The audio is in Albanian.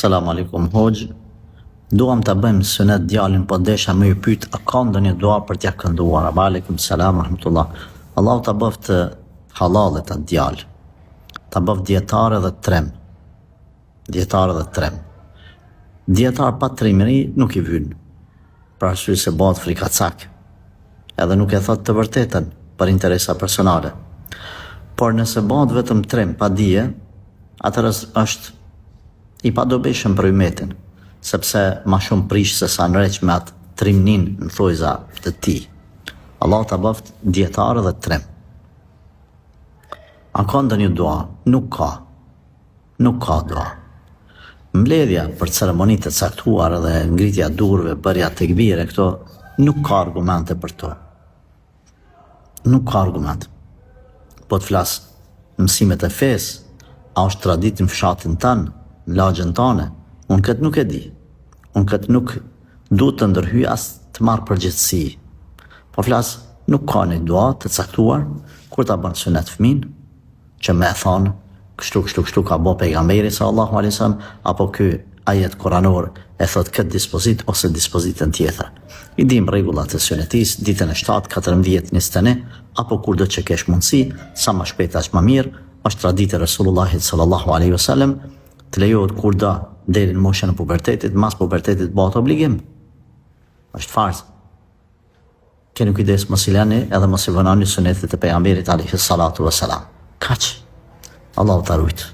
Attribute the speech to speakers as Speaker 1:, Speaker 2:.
Speaker 1: Selam aleikum hoxh. Duam të bëjmë sunet djalin, po desha më ju pyet, a ka ndonjë dua për t'ja kënduar? Aleikum salam rahmetullah. Allahu ta bëft halalet atë djal. Ta bëft dietar edhe trem. Dietar edhe trem. Dietar pa trimëri nuk i vyn. Për arsye se bëhet frikacak. Edhe nuk e thot të vërtetën për interesa personale. Por nëse bëhet vetëm trem pa dije, atëherë është i padobishëm për umetin, sepse ma shumë prish se sa nreq me atë trimnin në thojza të ti. Allah ta bëft dietar dhe trem. A ka ndonjë dua? Nuk ka. Nuk ka dua. Mbledhja për ceremonitë të caktuar dhe ngritja durve, bërja tekbire, këto nuk ka argumente për to. Nuk ka argument. Po të flas mësimet e fesë, a është traditë në fshatin tanë, në lagjen tane, unë këtë nuk e di. Unë këtë nuk du të ndërhyj as të marrë përgjithësi. Po flas, nuk ka një dua të caktuar, kur ta bën sunet fëmin, që me e thonë, kështu ka bo pejgamberi sallallahu alaihi wasallam, apo ky ajet kuranor e thot këtë dispozit ose dispozitën tjetër. I dim rregullat e sunetis, ditën e 7, 14, 21, apo kur do që kesh mundësi, sa më shpejt aq më mirë, është traditë e Resulullahit sallallahu alaihi wasallam, të lejohet kur do deri në moshën e pubertetit, mas pubertetit bëhet obligim. Është farz. Keni kujdes mos i lani edhe mos i vënani sunetet e pejgamberit alayhi salatu wassalam. Kaq. Allahu ta rujt.